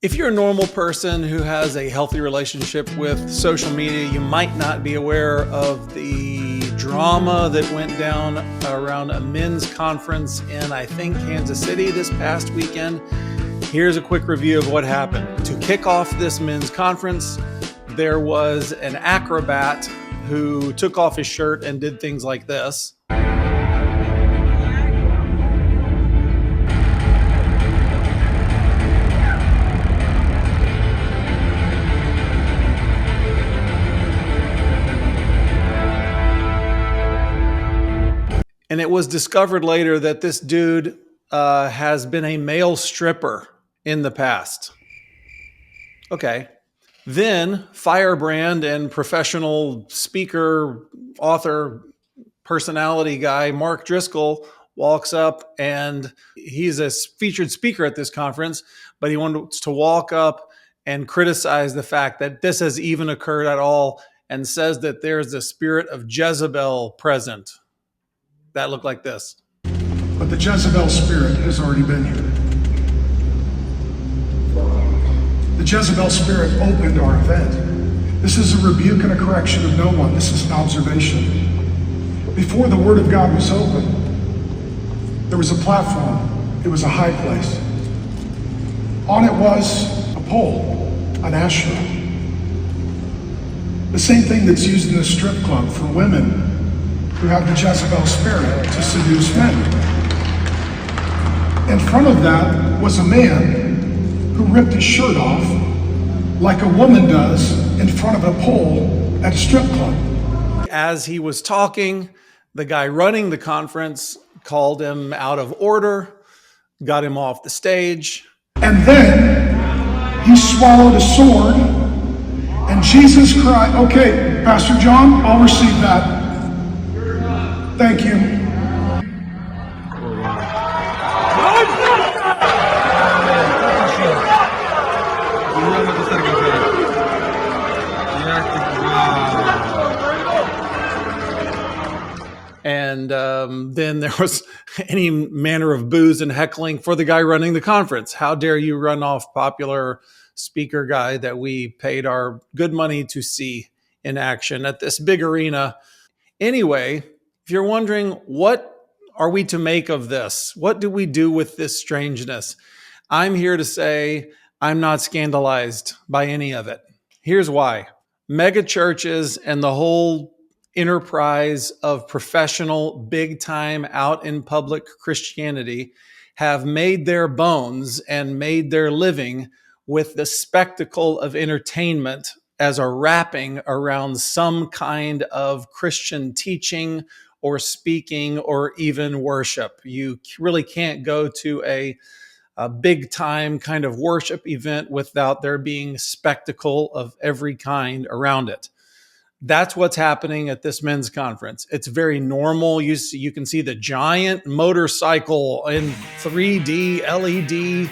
If you're a normal person who has a healthy relationship with social media, you might not be aware of the drama that went down around a men's conference in, I think, Kansas City this past weekend. Here's a quick review of what happened. To kick off this men's conference, there was an acrobat who took off his shirt and did things like this. And it was discovered later that this dude has been a male stripper in the past. Okay. Then firebrand and professional speaker, author, personality guy, Mark Driscoll walks up, and he's a featured speaker at this conference, but he wants to walk up and criticize the fact that this has even occurred at all, and says that there's the spirit of Jezebel present. That looked like this. But the Jezebel spirit has already been here. The Jezebel spirit opened our event. This is a rebuke and a correction of no one. This is an observation. Before the Word of God was open, there was a platform. It was a high place. On it was a pole, an asherah. The same thing that's used in a strip club for women who have the Jezebel spirit to seduce men. In front of that was a man who ripped his shirt off like a woman does in front of a pole at a strip club. As he was talking, the guy running the conference called him out of order, got him off the stage. And then he swallowed a sword, and Jesus cried, okay, Pastor John, I'll receive that. Thank you. And then there was any manner of boos and heckling for the guy running the conference. How dare you run off popular speaker guy that we paid our good money to see in action at this big arena? Anyway, if you're wondering, what are we to make of this? What do we do with this strangeness? I'm here to say I'm not scandalized by any of it. Here's why. Mega churches and the whole enterprise of professional, big time, out in public Christianity have made their bones and made their living with the spectacle of entertainment as a wrapping around some kind of Christian teaching or speaking or even worship. You really can't go to a big time kind of worship event without there being spectacle of every kind around it. That's what's happening at this men's conference. It's very normal. You can see the giant motorcycle in 3D LED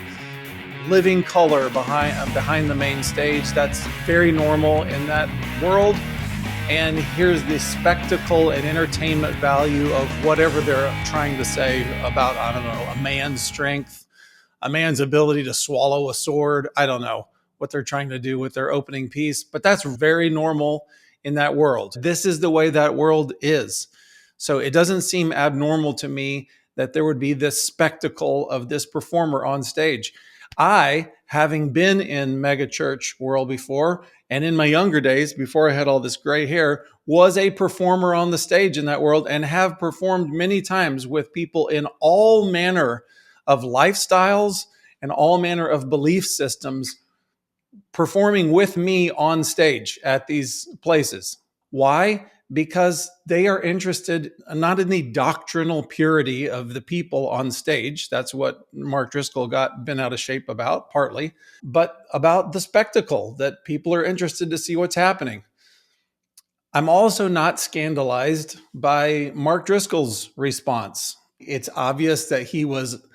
living color behind the main stage. That's very normal in that world. And here's the spectacle and entertainment value of whatever they're trying to say about, I don't know, a man's strength, a man's ability to swallow a sword. I don't know what they're trying to do with their opening piece, but that's very normal in that world. This is the way that world is. So it doesn't seem abnormal to me that there would be this spectacle of this performer on stage. I, having been in mega church world before, and in my younger days, before I had all this gray hair, was a performer on the stage in that world and have performed many times with people in all manner of lifestyles and all manner of belief systems performing with me on stage at these places. Why? Because they are interested not in the doctrinal purity of the people on stage. That's what Mark Driscoll got bent out of shape about, partly, but about the spectacle, that people are interested to see what's happening. I'm also not scandalized by Mark Driscoll's response. It's obvious that he was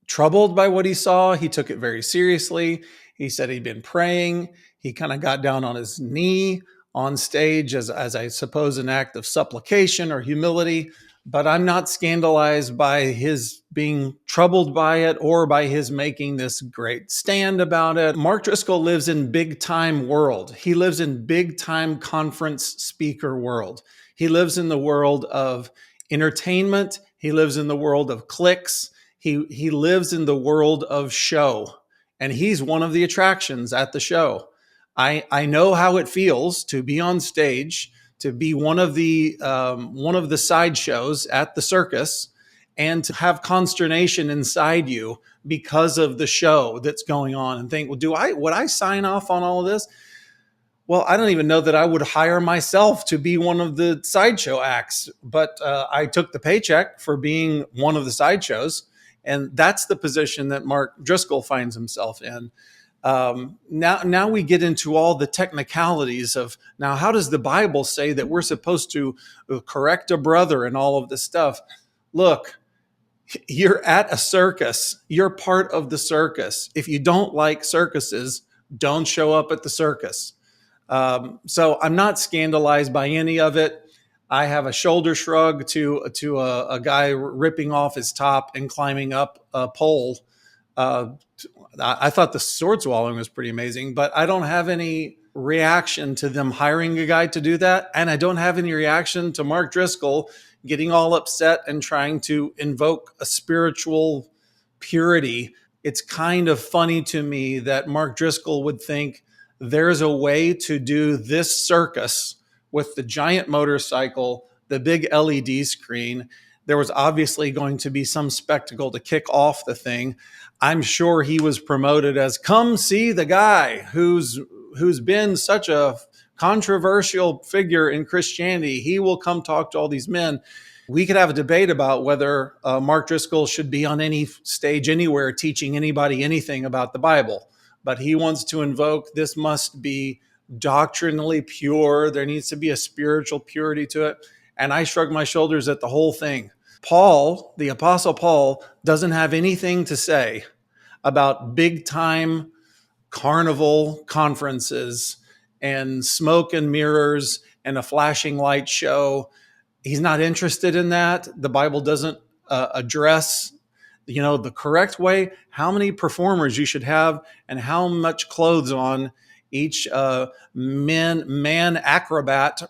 troubled by what he saw. He took it very seriously. He said he'd been praying. He kind of got down on his knee on stage as I suppose an act of supplication or humility. but I'm not scandalized by his being troubled by it or by his making this great stand about it. Mark Driscoll lives in big time world. He lives in big time conference speaker world. He lives in the world of entertainment. He lives in the world of clicks. He lives in the world of show, and he's one of the attractions at the show. I know how it feels to be on stage, to be one of the sideshows at the circus, and to have consternation inside you because of the show that's going on, and think, well, would I sign off on all of this? Well, I don't even know that I would hire myself to be one of the sideshow acts, but I took the paycheck for being one of the sideshows, and that's the position that Mark Driscoll finds himself in. Now we get into all the technicalities of, now, how does the Bible say that we're supposed to correct a brother and all of this stuff? Look, you're at a circus. You're part of the circus. If you don't like circuses, don't show up at the circus. So I'm not scandalized by any of it. I have a shoulder shrug to a guy ripping off his top and climbing up a pole. I thought the sword swallowing was pretty amazing, but I don't have any reaction to them hiring a guy to do that. And I don't have any reaction to Mark Driscoll getting all upset and trying to invoke a spiritual purity. It's kind of funny to me that Mark Driscoll would think there's a way to do this circus with the giant motorcycle, the big LED screen. There was obviously going to be some spectacle to kick off the thing. I'm sure he was promoted as, come see the guy who's been such a controversial figure in Christianity. He will come talk to all these men. We could have a debate about whether Mark Driscoll should be on any stage anywhere teaching anybody anything about the Bible. But he wants to invoke, this must be doctrinally pure. There needs to be a spiritual purity to it. And I shrug my shoulders at the whole thing. Paul, the Apostle Paul, doesn't have anything to say about big time carnival conferences and smoke and mirrors and a flashing light show. He's not interested in that. The Bible doesn't address the correct way, how many performers you should have and how much clothes on each man acrobat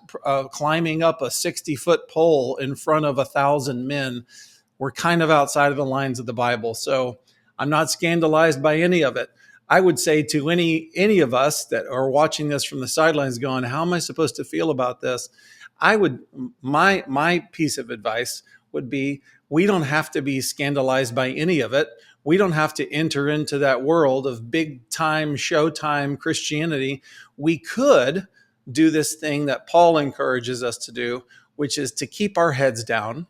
climbing up a 60-foot pole in front of 1,000 men. We're kind of outside of the lines of the Bible. So I'm not scandalized by any of it. I would say to any of us that are watching this from the sidelines going, how am I supposed to feel about this? My piece of advice would be, we don't have to be scandalized by any of it. We don't have to enter into that world of big time, showtime Christianity. We could do this thing that Paul encourages us to do, which is to keep our heads down,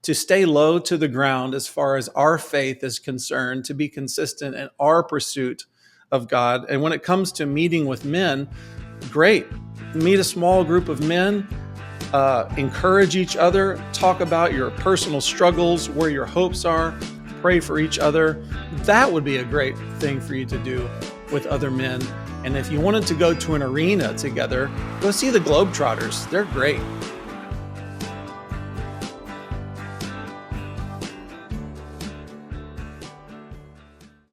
to stay low to the ground as far as our faith is concerned, to be consistent in our pursuit of God. And when it comes to meeting with men, great. Meet a small group of men. Encourage each other, talk about your personal struggles, where your hopes are, pray for each other. That would be a great thing for you to do with other men. And if you wanted to go to an arena together, go see the Globetrotters. They're great.